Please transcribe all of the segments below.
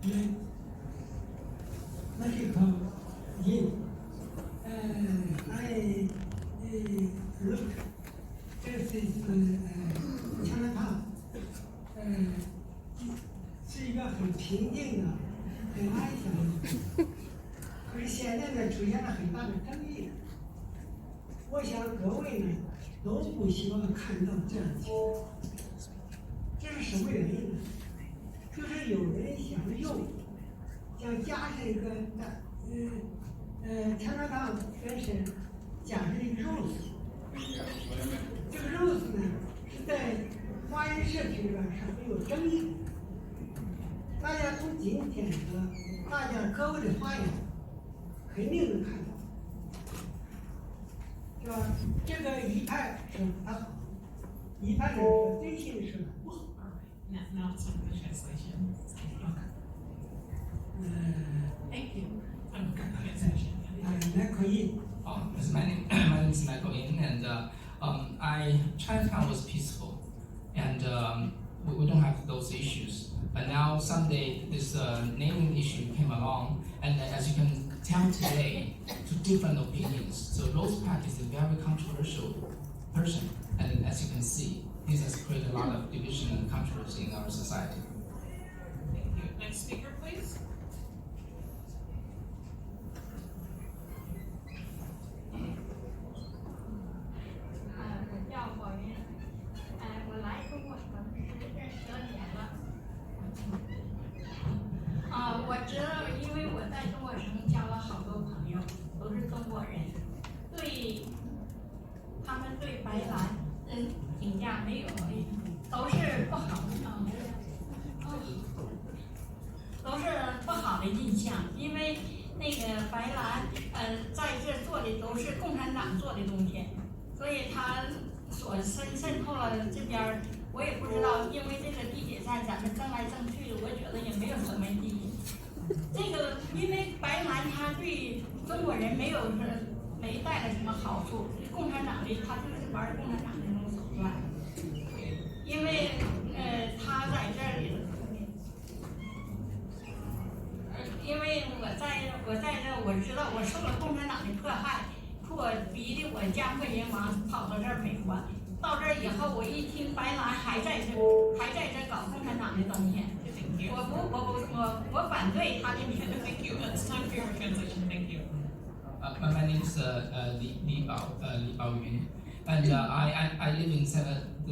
Medical in I look, this is Chinatown， 是一个很平静的、很安详的。可是现在呢，出现了很大的争议。我想各位呢都不希望看到这样的情况。这是什么原因呢？就是有人想加上一个Chinatown本身加上一个 rose， 这个 rose 呢是在华人社区里边是很有争议的。大家从今天的大家各位的发言，肯定能看到，是吧？这个一派说他好，一派人说真心说他不好。Now it's on the translation. Thank you. Translation. My name is Michael Yin, and Chinatown was peaceful, and we don't have those issues. But now someday this naming issue came along, and as you can tell today, two different opinions. So Rose Park is a very controversial person, and as you can see, this has created a lot of division and controversy in our society. Thank you. Next speaker, please.渗透了这边，我也不知道，因为这个地铁站咱们争来争去，我觉得也没有什么意义。这个因为白蓝它对中国人没带来什么好处，共产党的他就是玩共产党那种手段。因为他在这里，因为我在这我知道我受了共产党的迫害，逼得我家破人亡，跑到这儿美国。到这儿以后，我一听白蓝还在这搞共产党的东西，我反对他的名字。Thank you. It's time for your translation. Thank you. My name is Li Baoyun, and I live in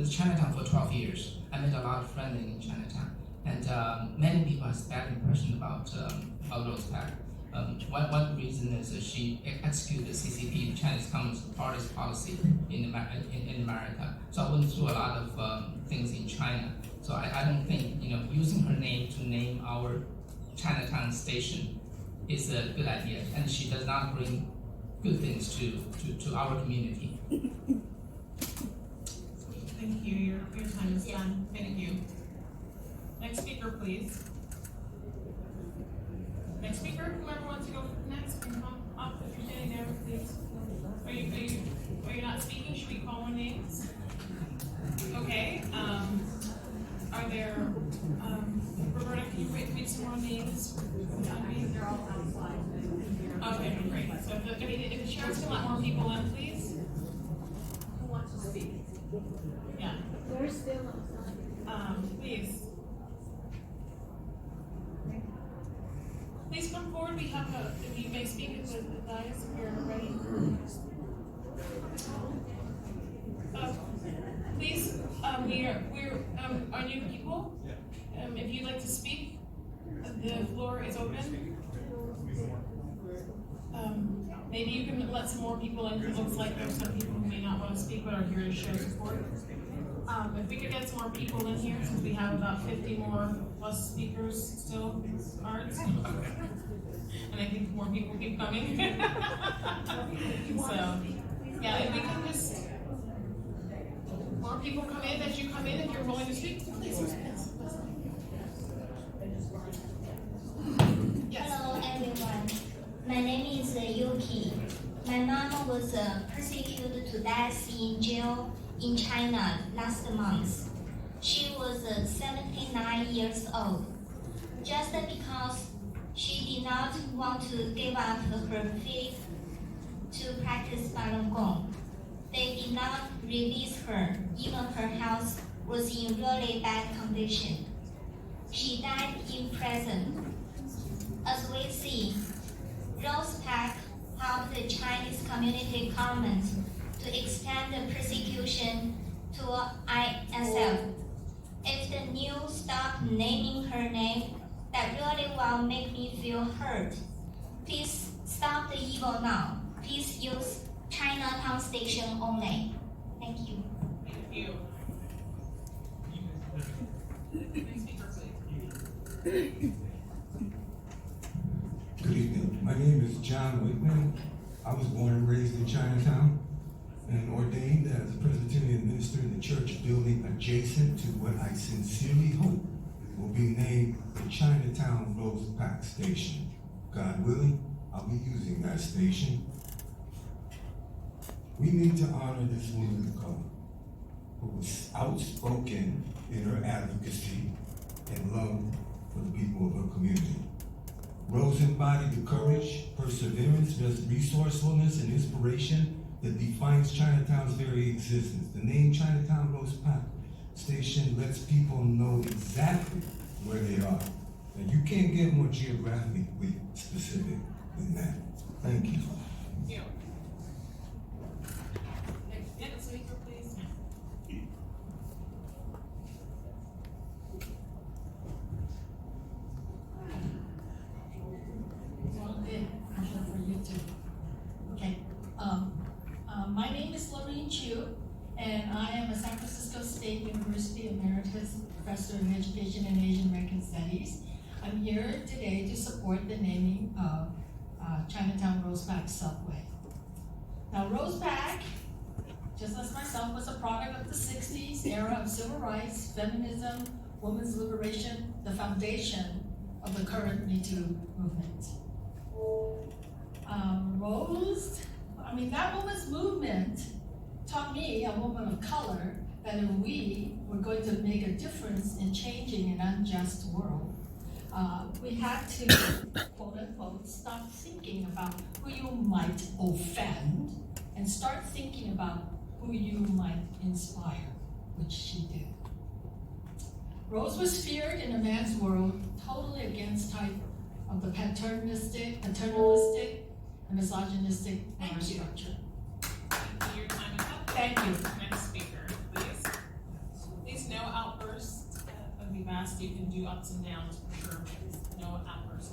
Chinatown for 12 years. I made a lot of friends in Chinatown, and many people have a bad impression about Rose Park. One reason is that she executed the CCP, the Chinese Communist Party's policy in America. So I went through a lot of things in China. So I don't think using her name to name our Chinatown station is a good idea, and she does not bring good things to our community. Thank you. Your time is done. Thank you. Next speaker, please. Next speaker, whoever wants to go next, can come up if you're standing there, please. Are you not speaking? Should we call on names? Okay. Are there? Roberta, can you read some more names? They're all outside. Okay, great. So if the chair can let more people in, please. Who wants to speak? Yeah. They're still outside. Please. Please come forward. We have if you may speak with the dais if you're ready. Please, we're are new people. If you'd like to speak, the floor is open. Maybe you can let some more people in, because it looks like there's some people who may not want to speak but are here to show support. If we could get some more people in here, since we have about 50 more plus speakers still cards. And I think more people keep coming. So, yeah, if we can just, more people come in, as you come in, if you're willing to speak, please. Yes. Hello everyone, my name is Yuki. My mom was persecuted to death in jail in China last month. She was 79 years old. Just because did not want to give up her faith to practice Falun Gong. They did not release her, even her health was in really bad condition. She died in prison. As we see, Rose Park helped the Chinese community government to extend the persecution to ISF. If the news stopped naming her name, that really will make me feel hurt. Please stop the evil now. Please use Chinatown station only. Thank you. Thank you. Next speaker, please. Good evening. My name is John Whitman. I was born and raised in Chinatown and ordained as a Presbyterian minister in the church building adjacent to what I sincerely hope will be named the Chinatown Rose Park Station. God willing, I'll be using that station. We need to honor this woman of color who was outspoken in her advocacy and love for the people of her community. Rose embodied the courage, perseverance, resourcefulness, and inspiration that defines Chinatown's very existence. The name Chinatown Rose Park Station lets people know exactly where they are. And you can't get more geographically specific than that. Thank you. Thank you. Next speaker, please. For you too. Okay. My name is Lorraine Chu, and I am a San Francisco State University Emeritus Professor in Education and Asian American Studies. I'm here today to support the naming of Chinatown Rose Park Subway. Now, Rose Park, just as myself, was a product of the 60s era of civil rights, feminism, women's liberation, the foundation of the current Me Too movement. That woman's movement taught me, a woman of color, that if we were going to make a difference in changing an unjust world, we had to, quote unquote, stop thinking about who you might offend and start thinking about who you might inspire, which she did. Rose was feared in a man's world totally against type of the paternalistic, and misogynistic power structure. Thank you. Your time is up. Thank you. Next speaker, please. Please, no outbursts of the vast. You can do ups and downs for sure. No outbursts.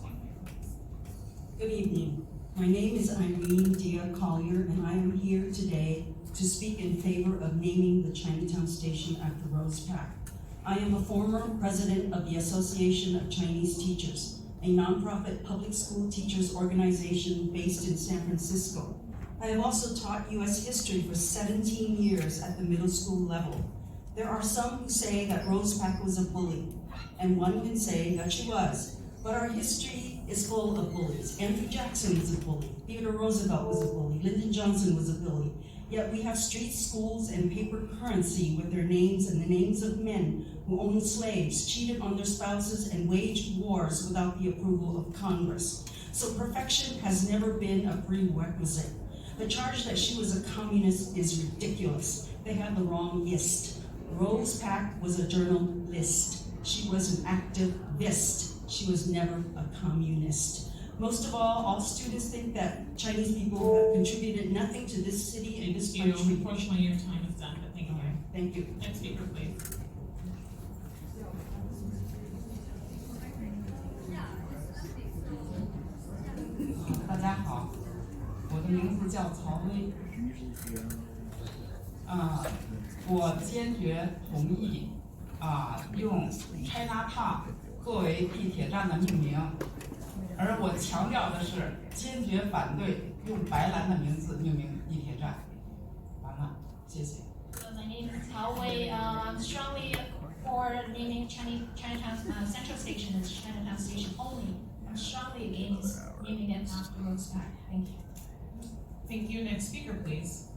Good evening. My name is Irene Dia Collier, and I am here today to speak in favor of naming the Chinatown station after Rose Park. I am a former president of the Association of Chinese Teachers, a nonprofit public school teachers organization based in San Francisco. I have also taught U.S. history for 17 years at the middle school level. There are some who say that Rose Park was a bully, and one can say that she was, but our history is full of bullies. Andrew Jackson was a bully, Theodore Roosevelt was a bully, Lyndon Johnson was a bully, yet we have street schools and paper currency with their names and the names of men who owned slaves, cheated on their spouses, and waged wars without the approval of Congress. So perfection has never been a prerequisite. The charge that she was a communist is ridiculous. They have the wrong ist. Rose Park was a journalist. She was an activist. She was never a communist. Most of all students think that Chinese people have contributed nothing to this city and this country. Unfortunately, your time is done, but thank you. Thank you. Next speaker, please. 大家好，我的名字叫曹薇。我坚决同意用 Chinatown 作为地铁站的命名，而我强调的是坚决反对用白兰的名字命名地铁站。完了，谢谢。 So my name is Cao Wei. I'm strongly for naming Chinatown Central Station as Chinatown Station only. I'm strongly against naming it after Rose Park. Thank you. Thank you. Next speaker, please.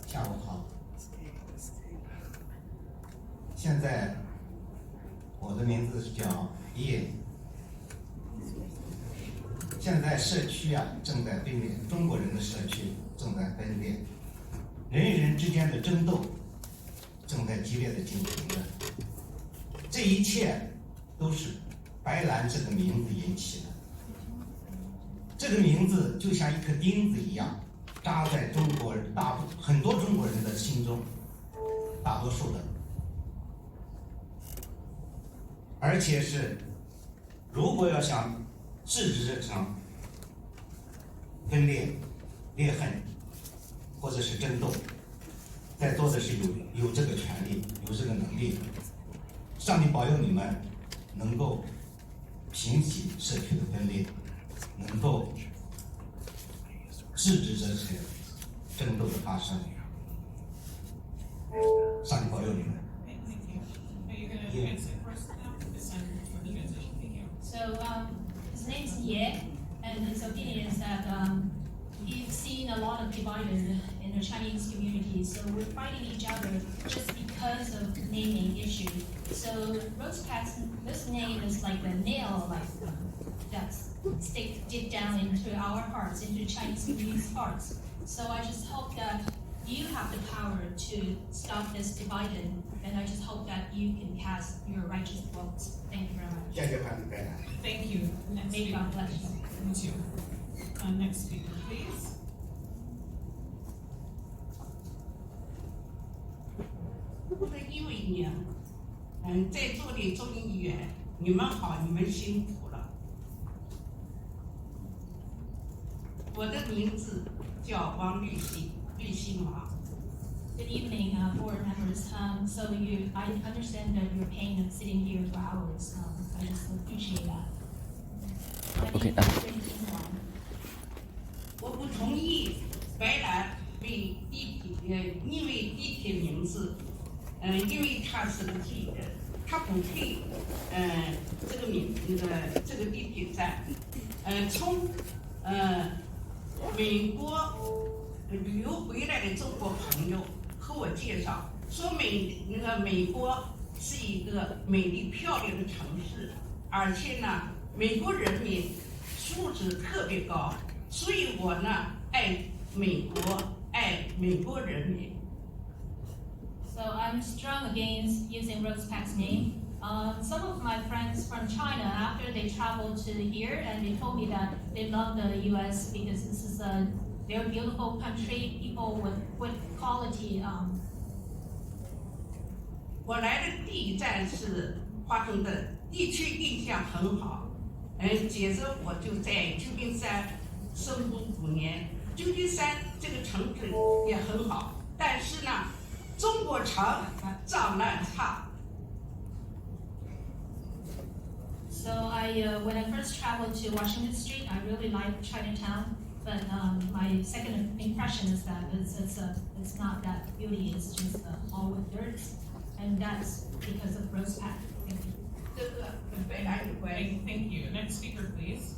下午好，现在我的名字是叫叶。现在社区正在分裂，中国人的社区正在分裂，人与人之间的争斗正在激烈的进行着。这一切都是白兰这个名字引起的。这个名字就像一颗钉子一样，扎在很多中国人的心中，大多数的，而且是如果要想制止这场分裂、裂痕，或者是争斗，在座的是有这个权利、有这个能力。上帝保佑你们能够平息社区的分裂，能够制止这些争斗的发生。上帝保佑你们。So his name's Ye, and his opinion is that he's seen a lot of divided in the Chinese community. So we're fighting each other just because of naming issue. So Rose Pack's this name is like a nail, like that stick deep down into our hearts, into Chinese community's hearts. So I just hope that you have the power to stop this dividing, and I just hope that you can cast your righteous votes. Thank you very much. 谢谢潘主任。Thank you. Next May speaker. God bless you. Me too. Next speaker, please. 2011年，在座的众议员，你们好，你们辛苦了。我的名字叫王绿溪，绿溪王。Good evening, board members. I understand that you're paying and sitting here for hours. I just appreciate that. Okay. 我不同意白兰为因为地铁名字，因为他是个罪人，他不配，这个这个地铁站，从美国旅游回来的中国朋友和我介绍，说美国是一个美丽漂亮的城市，而且呢，美国人民素质特别高，所以我呢爱美国，爱美国人民。So I'm strong against using Rose Pack's name. Some of my friends from China, after they traveled to here, and they told me that they love the U.S. because this is a very beautiful country, people with good quality. 我来的第一站是华盛顿，地区印象很好。接着我就在旧金山生活5年。旧金山这个城市也很好，但是呢，中国城脏乱差。So when I first traveled to Washington Street, I really liked Chinatown. But my second impression is that it's not that beauty. It's just all with dirt, and that's because of Rose Pack. Thank you. Thank you. Next speaker, please.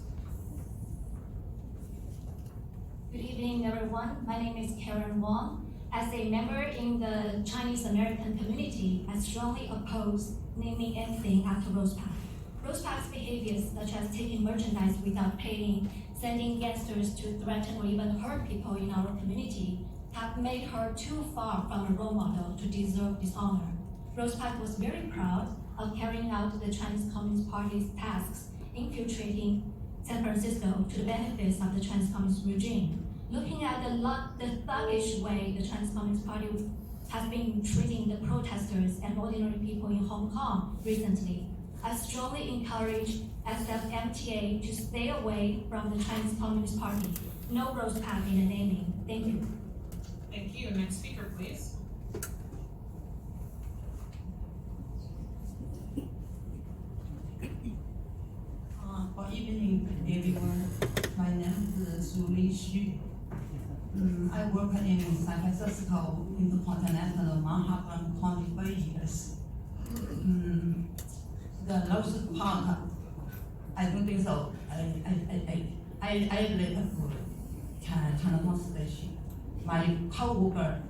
Good evening, everyone. My name is Karen Wong. As a member in the Chinese American community, I strongly oppose naming anything after Rose Pack. Rose Pack's behaviors, such as taking merchandise without paying, sending gangsters to threaten or even hurt people in our community, have made her too far from a role model to deserve dishonor. Rose Pack was very proud of carrying out the Chinese Communist Party's tasks, infiltrating San Francisco to the benefits of the Chinese Communist regime. Looking at the thuggish way the Chinese Communist Party has been treating the protesters and ordinary people in Hong Kong recently, I strongly encourage SFMTA to stay away from the Chinese Communist Party. No Rose Pack in the naming. Thank you. Thank you. Next speaker, please. Good evening, everyone. My name is Li Xu. I work in San Francisco in the continental Manhattan 25 years. The Rose Park, I don't think so. I live at Chinatown Station. My coworker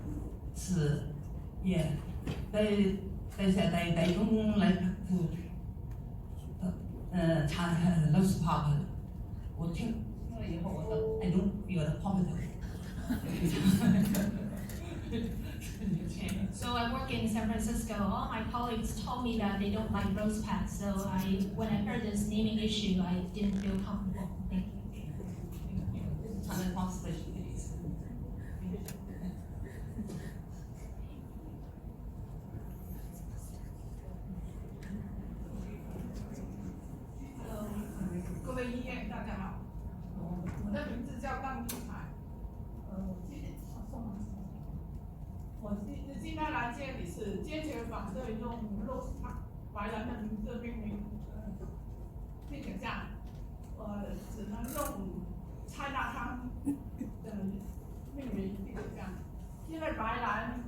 they 在中来住Rose Park， 我听了以后，我说 I don't feel popular。So I work in San Francisco. All my colleagues told me that they don't like Rose Park. So when I heard this naming issue, I didn't feel comfortable. Thank you. Chinatown Station 的意思。各位议员，大家好，我的名字叫张玉海，我金丹兰街里是坚决反对用 Rose Park 白兰的名字命名地铁站，只能用 Chinatown 的命名地铁站，因为白兰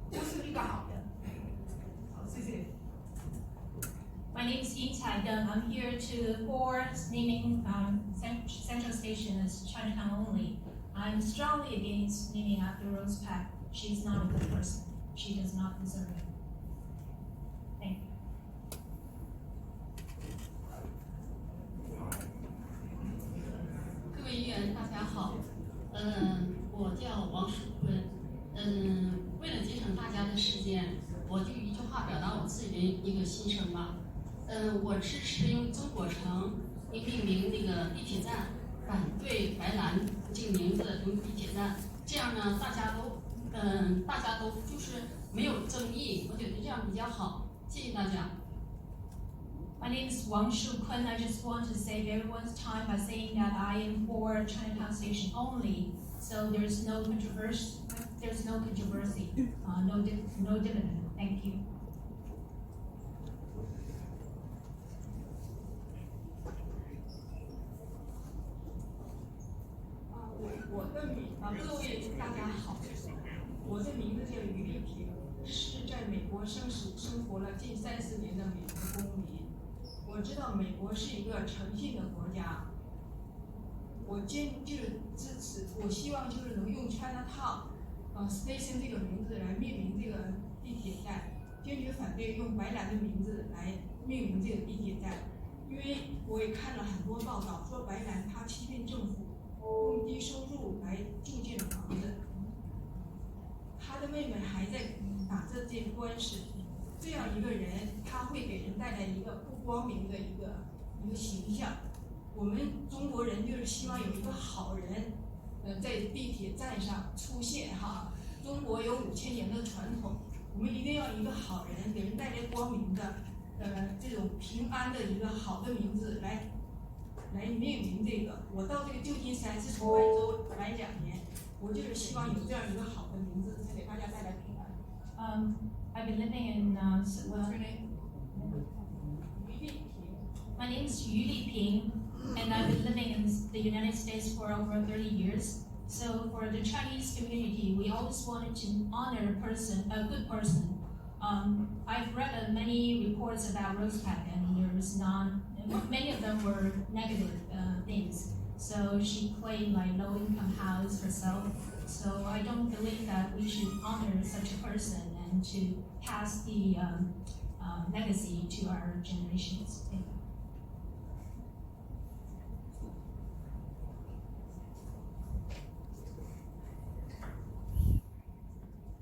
不是一个好的。好，谢谢。My name is Yin Tai Deng. I'm here for naming Central Station as Chinatown only. I'm strongly against naming after Rose Park. She's not a good person. She does not deserve it. Thank you. 各位议员，大家好。我叫王淑坤。为了节省大家的时间，我就一句话表达我自己的一个心声吧。我支持用中国城命名那个地铁站，反对白兰这个名字用地铁站，这样呢，大家都就是没有争议，我觉得这样比较好。谢谢大家。My name is Wang Shukun. I just want to save everyone's time by saying that I am for Chinatown Station only. So there's no controversy. No dividend. Thank you. 各位大家好，我的名字叫于丽萍，是在美国生活了近30年的美国公民。我知道美国是一个诚信的国家，我就是支持，我希望就是能用 Chinatown Station 这个名字来命名这个地铁站，坚决反对用白兰的名字来命名这个地铁站，因为我也看了很多报道，说白兰他欺骗政府。用低收入来住建房子，他的妹妹还在打这件官司。这样一个人，他会给人带来一个不光明的一个形象。我们中国人就是希望有一个好人，在地铁站上出现哈。中国有5000年的传统，我们一定要一个好人，给人带来光明的，这种平安的一个好的名字来命名这个。我到这个旧金山是从外州来2年，我就是希望有这样一个好的名字，才给大家带来平安。I've been living in What's your name? My name is Yu Liping, and I've been living in the United States for over 30 years. So for the Chinese community, we always wanted to honor a good person. I've read many reports about Rose Park, and many of them were negative things. So she claimed like low-income house herself. So I don't believe that we should honor such a person and to pass the legacy to our generations. Thank you.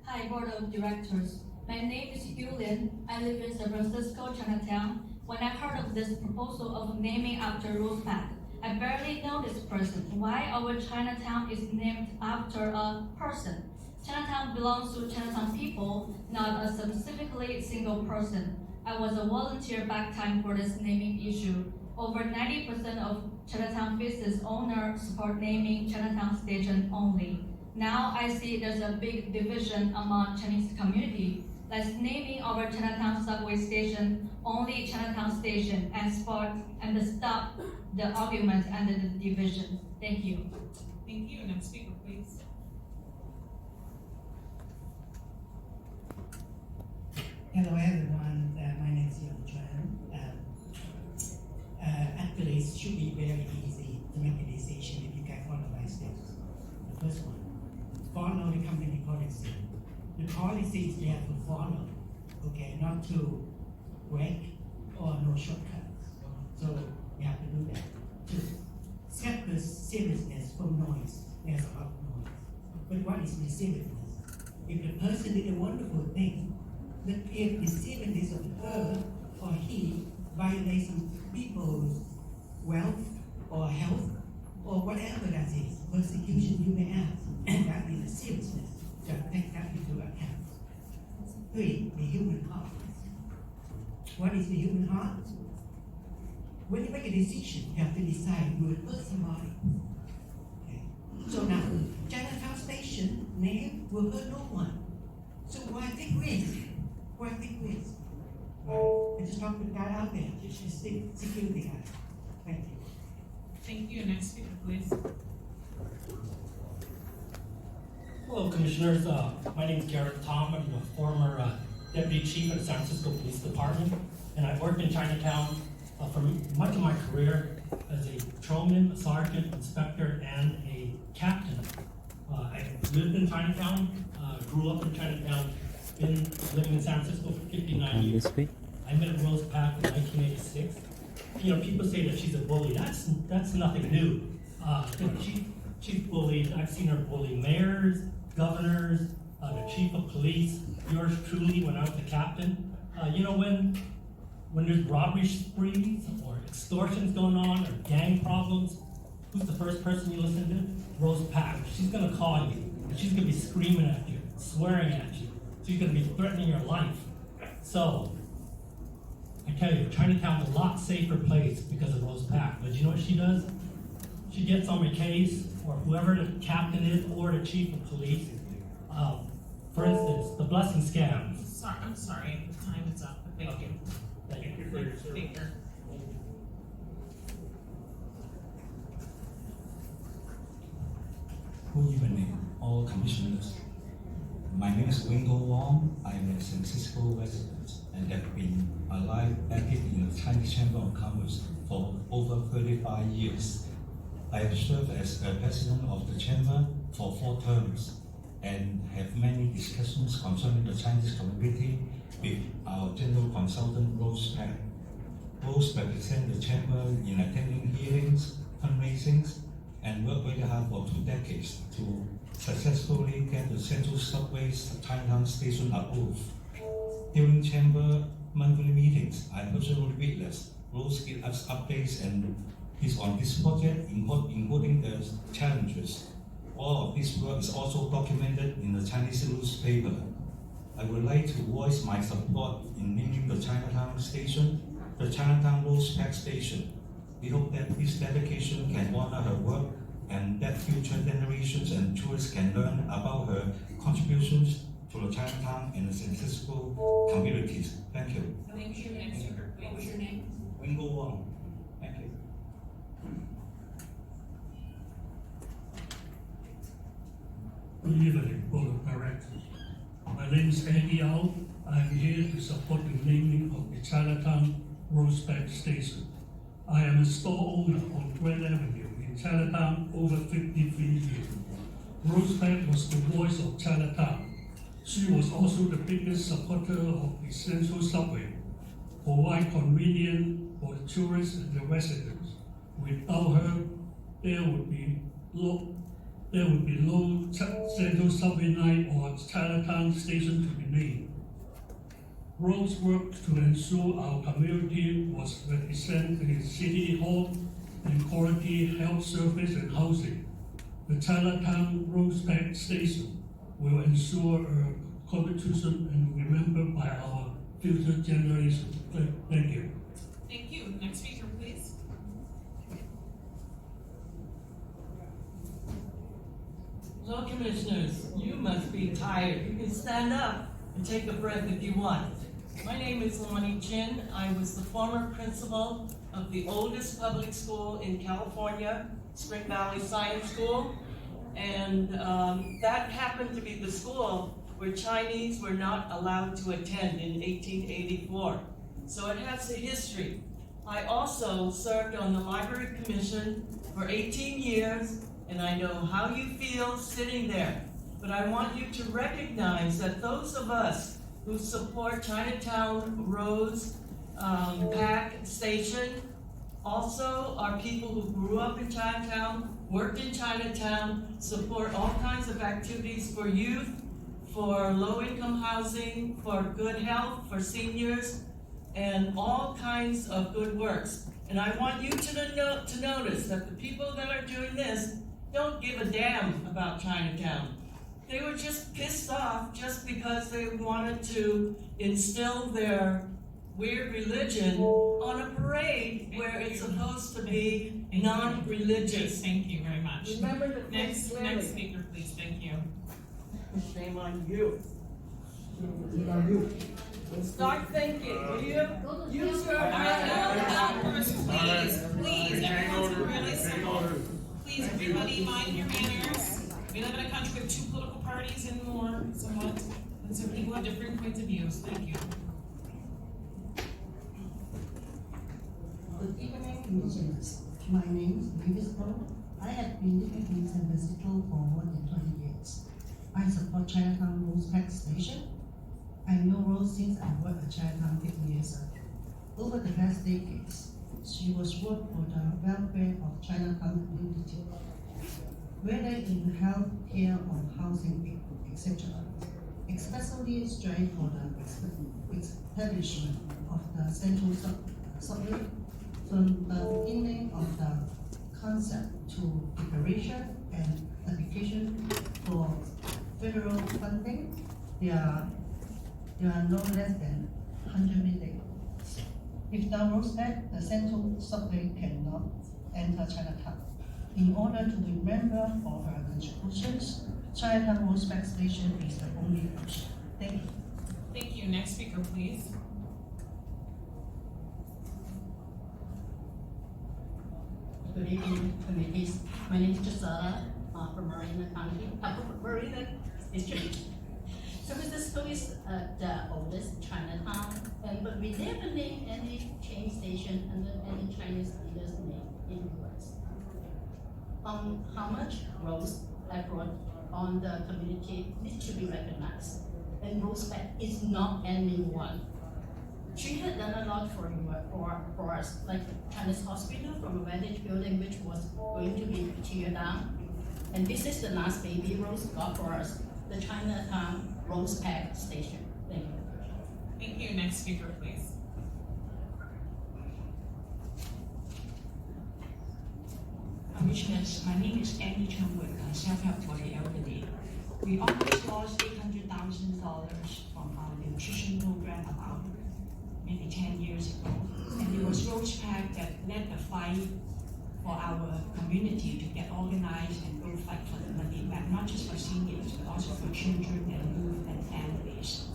Hi, Board of Directors. My name is Yulian. I live in San Francisco, Chinatown. When I heard of this proposal of naming after Rose Park, I barely know this person. Why our Chinatown is named after a person? Chinatown belongs to Chinatown people, not a specifically single person. I was a volunteer back time for this naming issue. Over 90% of Chinatown business owners support naming Chinatown Station only. Now I see there's a big division among Chinese community. Let's naming our Chinatown subway station only Chinatown Station and stop the argument and the division. Thank you. Thank you. Next speaker, please. Hello everyone, my name is Yong Chuan. Actually, it should be very easy to make a decision if you can follow my steps. The first one, follow the company policy. The policy is there to follow. okay, not to break or no shortcuts. So you have to do that. To separate seriousness from noise. There's a lot of noise. But what is the seriousness? If the person did a wonderful thing, but if the seriousness of her or he violates some people's wealth or health or whatever that is, persecution you may ask, and that is the seriousness. Just take that into account. 3, the human heart. What is the human heart? When you make a decision, you have to decide you will hurt somebody. Okay. So now, Chinatown Station name will hurt no one. So why take risk? Why take risk? I just talked to the guy out there, just a security guy. Thank you. Thank you. Next speaker, please. Hello, Commissioners. My name is Garrett Tom. I'm the former Deputy Chief of the San Francisco Police Department, and I worked in Chinatown for much of my career as a patrolman, a sergeant, inspector, and a captain. I lived in Chinatown, grew up in Chinatown, been living in San Francisco for 59 years. I met Rose Pack in 1986. You know, people say that she's a bully. That's nothing new. She's bullied. I've seen her bully mayors, governors, the chief of police, yours truly when I was the captain. You know, when there's robbery sprees or extortions going on or gang problems, who's the first person you listen to? Rose Pack. She's gonna call you, and she's gonna be screaming at you, swearing at you. She's gonna be threatening your life. So, I tell you, Chinatown's a lot safer place because of Rose Pack. But you know what she does? She gets on my case, or whoever the captain is, or the chief of police. For instance, the blessing scam. I'm sorry. Time is up. Thank you. Thank you for your service. Good evening, all commissioners. My name is Wingo Wong. I am a San Francisco resident and have been active in the Chinese Chamber of Commerce for over 35 years. I have served as the president of the chamber for 4 terms and have many discussions concerning the Chinese community with our general consultant Rose Pack. Rose represents the chamber in attending hearings, fundraisings, and worked very hard for 2 decades to successfully get the Central Subway's Chinatown station approved. During chamber monthly meetings, I personally witnessed Rose give us updates and is on this project, including the challenges. All of this work is also documented in the Chinese newspaper. I would like to voice my support in naming the Chinatown station the Chinatown Rose Pack Station. We hope that this dedication can honor her work and that future generations and tourists can learn about her contributions to the Chinatown and the San Francisco communities. Thank you. Thank you. Next speaker, please. What's your name? Wingo Wong. Thank you. Good evening, Board of Directors. My name is Andy Au. I am here to support the naming of the Chinatown Rose Pack Station. I am a store owner on Grand Avenue in Chinatown over 53 years. Rose Pack was the voice of Chinatown. She was also the biggest supporter of the Central Subway, provide convenience for the tourists and the residents. Without her, there would be no Central Subway line or Chinatown station to be named. Rose worked to ensure our community was represented in City Hall and quality health service and housing. The Chinatown Rose Pack Station will ensure a contribution and remembered by our future generations. Thank you. Thank you. Next speaker, please. Hello, Commissioners. You must be tired. You can stand up and take a breath if you want. My name is Lonnie Chin. I was the former principal of the oldest public school in California, Spring Valley Science School. And that happened to be the school where Chinese were not allowed to attend in 1884. So it has a history. I also served on the Library Commission for 18 years, and I know how you feel sitting there. But I want you to recognize that those of us who support Chinatown Rose Pack Station. Also, are people who grew up in Chinatown, worked in Chinatown, support all kinds of activities for youth, for low-income housing, for good health, for seniors, and all kinds of good works. And I want you to notice that the people that are doing this don't give a damn about Chinatown. They were just pissed off just because they wanted to instill their weird religion on a parade where it's supposed to be non-religious. Thank you very much. Remember the Next speaker, please. Thank you. Shame on you. Shame on you. Start thinking, will you? Use your Outbursts, please, everyone's really simple. Please, everybody, mind your manners. We live in a country with 2 political parties and more, somewhat, and so people have different points of views. Thank you. Good evening, commissioners. My name is Louis Bro. I have been living in San Francisco for more than 20 years. I support Chinatown Rose Pack Station. I know Rose since I worked at Chinatown 15 years ago. Over the past decades, she was worked for the welfare of Chinatown community, whether in health care or housing, etc. Especially strive for the establishment of the central subway from the beginning of the concept to preparation and application for federal funding. There are no less than 100 million. Without Rose Pack, the central subway cannot enter Chinatown. In order to remember all her contributions, Chinatown Rose Pack Station is the only option. Thank you. Thank you. Next speaker, please. Good evening, committees. My name is Gisela from Marina County, Marina District. San Francisco is the oldest Chinatown, but we never named any train station under any Chinese leader's name in the US. How much Rose effort on the community needs to be recognized, and Rose Pack is not anyone. She had done a lot for us, like Chinese hospital from a vantage building which was going to be teared down. And this is the last baby Rose got for us, the Chinatown Rose Pack Station. Thank you. Thank you. Next speaker, please. Commissioners, my name is Annie Chungwood, Self-Help for the Elderly. We almost lost $800,000 from our nutrition program about maybe 10 years ago. And it was Rose Pack that led the fight for our community to get organized and go fight for the money back, not just for seniors, but also for children and youth and families.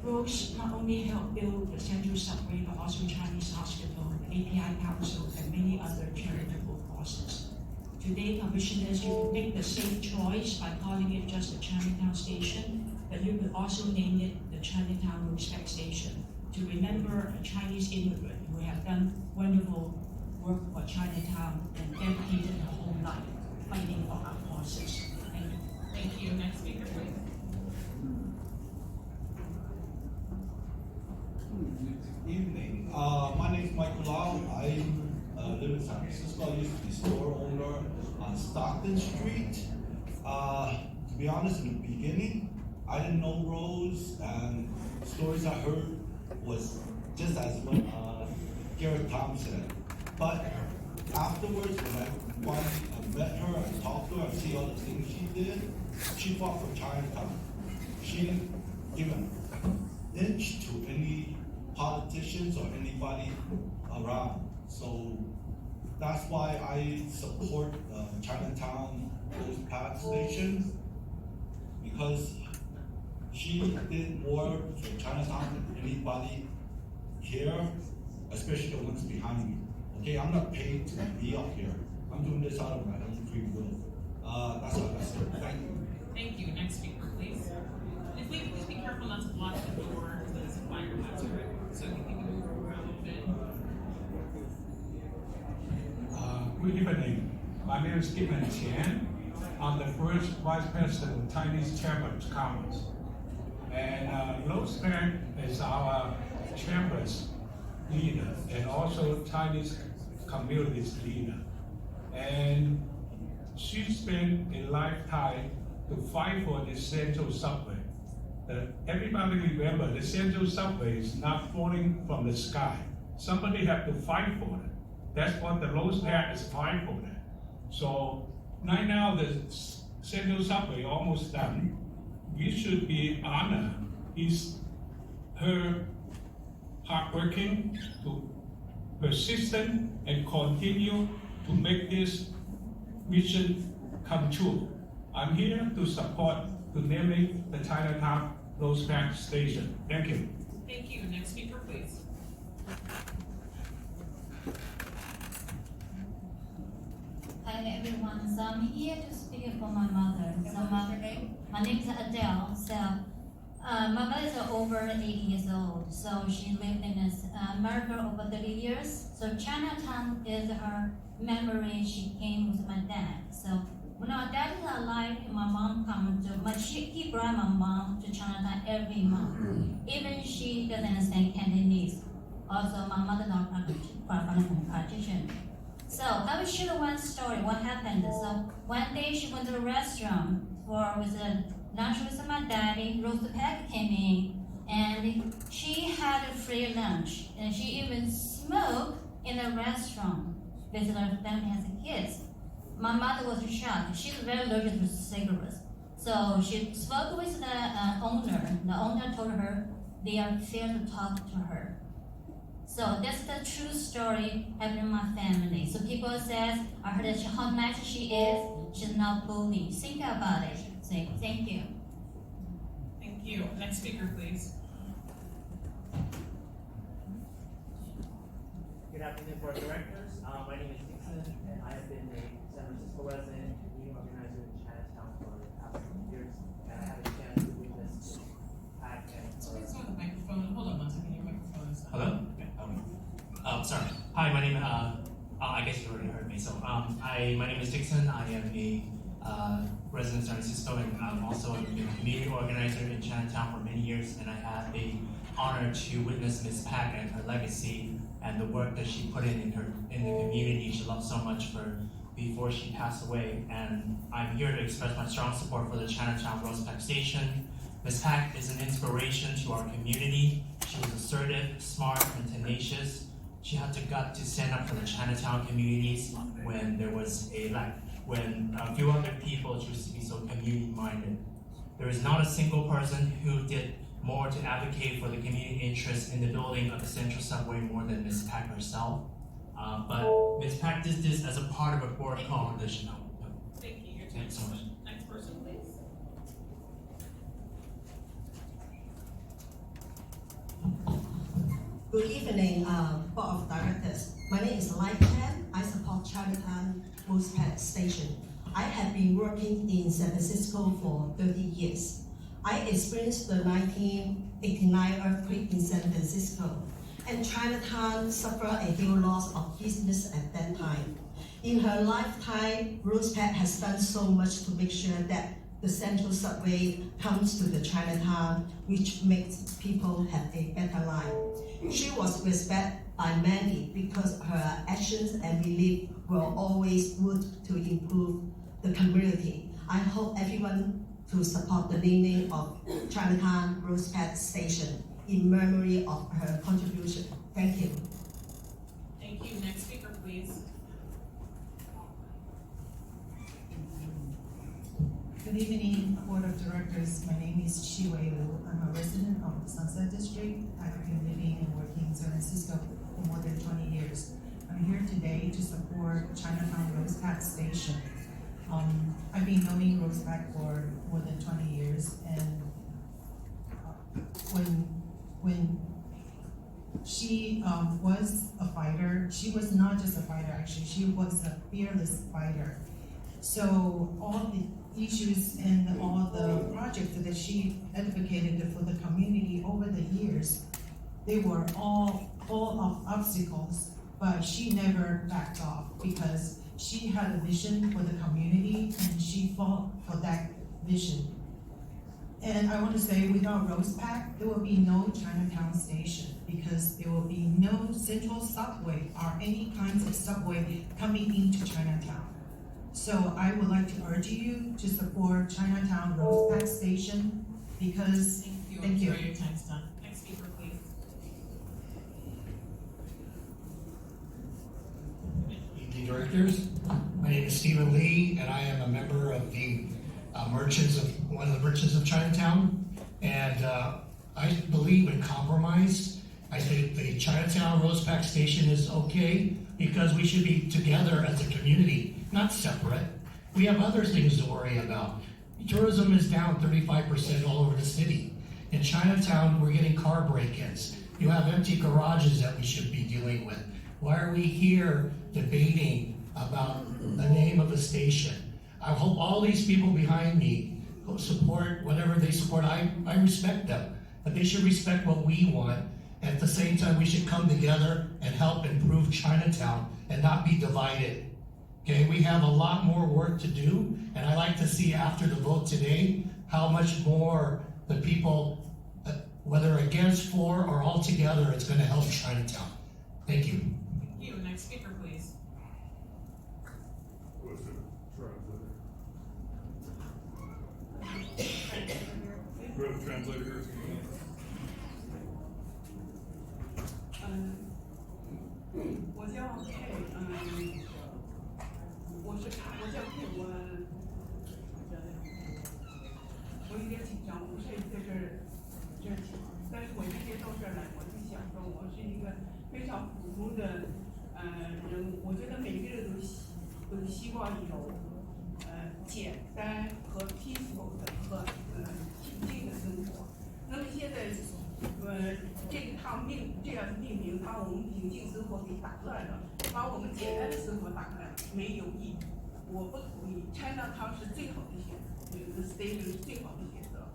Rose not only helped build the Central Subway, but also Chinese Hospital, API Council, and many other charitable causes. Today, commissioners, you can make the safe choice by calling it just the Chinatown Station, but you could also name it the Chinatown Rose Pack Station to remember a Chinese immigrant who have done wonderful work for Chinatown and dedicated her whole life fighting for our causes. Thank you. Thank you. Next speaker, please. Good evening. My name is Michael Lau. I live in San Francisco. I used to be store owner on Stockton Street. To be honest, in the beginning, I didn't know Rose, and stories I heard was just as what Garrett Tom said. But afterwards, when I finally met her and talked to her and see all the things she did, she fought for Chinatown. She didn't give an inch to any politicians or anybody around. So that's why I support Chinatown Rose Pack Station, because she did more for Chinatown than anybody here, especially the ones behind me. Okay, I'm not paid to be up here. I'm doing this out of my own free will. That's all I said. Thank you. Thank you. Next speaker, please. If we please be careful not to block the door to this fire hazard, so you can move around a little bit. Good evening. My name is Given Qian. I'm the first Vice President of Chinese Chamber of Commerce. And Roseback as our chamber's leader and also Chinese community's leader. And she spent a lifetime to fight for the Central Subway. Everybody remember, the Central Subway is not falling from the sky. Somebody have to fight for it. That's what the Roseback is fighting for that. So right now the Central Subway almost done. We should be honored her hardworking, to persistent and continue to make this mission come true. I'm here to support the naming the Chinatown Roseback Station. Thank you. Thank you. Next speaker, please. Hi everyone, so I'm here to speak for my mother. So my name is Adele. So my mother is over 80 years old. So she lived in America over 30 years. So Chinatown is her memory. She came with my dad. So when our dad is alive, my mom comes to, he brought my mom to Chinatown every month. Even she doesn't understand Cantonese. Also, my mother not practitioner. So I will share one story. What happened? So one day she went to a restaurant with a lunch with my daddy. Roseback came in, and she had a free lunch, and she even smoked in the restaurant with her family as kids. My mother was shocked. She's very allergic to cigarettes. So she spoke with the owner. The owner told her they are fair to talk to her. So that's the true story happened in my family. So people says, I heard that how nice she is. She's not bullied. Think about it. Say, thank you. Thank you. Next speaker, please. Good afternoon, board of directors. My name is Dixon, and I have been a San Francisco resident and meeting organizer in Chinatown for the past few years, and I had a chance to witness this pack and. Somebody's on the microphone. Hold on one second. Your microphone is not. Hello? Sorry. Hi, my name I guess you already heard me. So, my name is Dixon. I am a resident of San Francisco, and I'm also a community organizer in Chinatown for many years. And I had the honor to witness Ms. Pak and her legacy and the work that she put in the community she loved so much before she passed away. And I'm here to express my strong support for the Chinatown Roseback Station. Ms. Pak is an inspiration to our community. She was assertive, smart, and tenacious. She had the gut to stand up for the Chinatown communities when there was when a few other people choose to be so community-minded. There is not a single person who did more to advocate for the community interest in the building of the Central Subway more than Ms. Pak herself. But Ms. Pak did this as a part of a board coalition. Thank you. Thanks so much. Next person, please. Good evening, Board of Directors. My name is Lai Pan. I support Chinatown Roseback Station. I have been working in San Francisco for 30 years. I experienced the 1989 earthquake in San Francisco, and Chinatown suffered a huge loss of business at that time. In her lifetime, Roseback has done so much to make sure that the Central Subway comes to the Chinatown, which makes people have a better life. She was respected by many because her actions and belief were always good to improve the community. I hope everyone to support the naming of Chinatown Roseback Station in memory of her contribution. Thank you. Thank you. Next speaker, please. Good evening, Board of Directors. My name is Chi Wei Liu. I'm a resident of the Sunset District. I've been living and working in San Francisco for more than 20 years. I'm here today to support Chinatown Roseback Station. I've been knowing Roseback for more than 20 years, and when she was a fighter, she was not just a fighter, actually, she was a fearless fighter. So all the issues and all the projects that she advocated for the community over the years, they were all full of obstacles, but she never backed off because she had a vision for the community and she fought for that vision. And I want to say, without Rose Pack, there will be no Chinatown station because there will be no central subway or any kinds of subway coming into Chinatown. So I would like to urge you to support Chinatown Rose Pack Station because, thank you. Your time's done. Next speaker, please. Evening, directors. My name is Stephen Lee, and I am a member of the one of the merchants of Chinatown. And I believe in compromise. I think the Chinatown Rose Pack Station is okay because we should be together as a community, not separate. We have other things to worry about. Tourism is down 35% all over the city. In Chinatown, we're getting car break-ins. You have empty garages that we should be dealing with. Why are we here debating about the name of a station? I hope all these people behind me who support whatever they support. I respect them, but they should respect what we want. At the same time, we should come together and help improve Chinatown and not be divided. Okay, we have a lot more work to do, and I like to see after the vote today how much more the people, whether against, for, or all together, it's going to help Chinatown. Thank you. Thank you. Next speaker, please. Translator. 我叫佩，我叫佩，我有点紧张，我不是在这儿讲，但是我今天到这儿来，我就想说，我是一个非常普通的人，我觉得每个人都希望有简单和 peaceful 的和平静的生活。那么现在这样的命名，把我们平静生活给打乱了，把我们简单的生活打乱了，没有意义。我不同意 ，Chinatown 是最好的选择，有的 station 是最好的选择。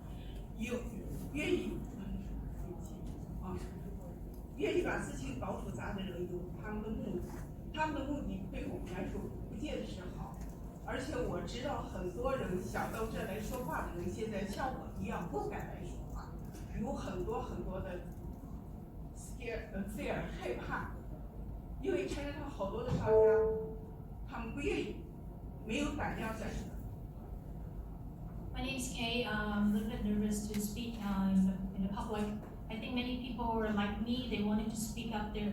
愿意把事情搞复杂的人有他们的目的，他们的目的对我们来说不见得是好。而且我知道很多人想到这来说话的人，现在像我一样不敢来说话，有很多的 fear 害怕，因为 Chinatown 好多的商家，他们不愿意，没有胆量再说。My name is Kay. I'm a little bit nervous to speak in the public. I think many people are like me. They wanted to speak out their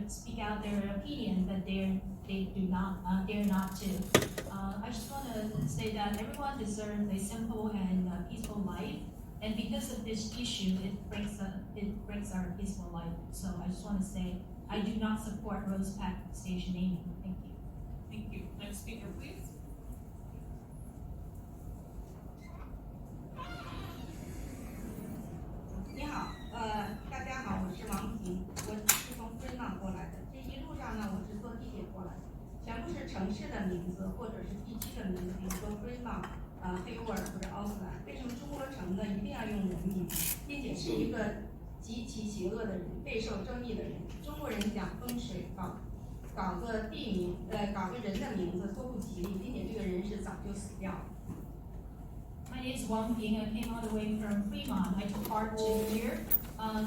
opinion, but they do not dare not to. I just want to say that everyone deserves a simple and peaceful life, and because of this issue, it breaks our peaceful life. So I just want to say I do not support Rose Pack Station naming. Thank you. Thank you. Next speaker, please. 你好，大家好，我是王平，我是从追浪过来的。这一路上呢，我是坐地铁过来的，全部是城市的名字或者是地区的名字，比如说追浪、黑沃尔或者奥克兰。为什么中国城呢一定要用人名，并且是一个极其邪恶的人，备受争议的人？中国人讲风水，搞个地名，搞个人的名字都不吉利，并且这个人是早就死掉了。My name is Wang Ping. I came all the way from Fremont. I took part to here.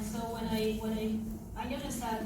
So when I noticed that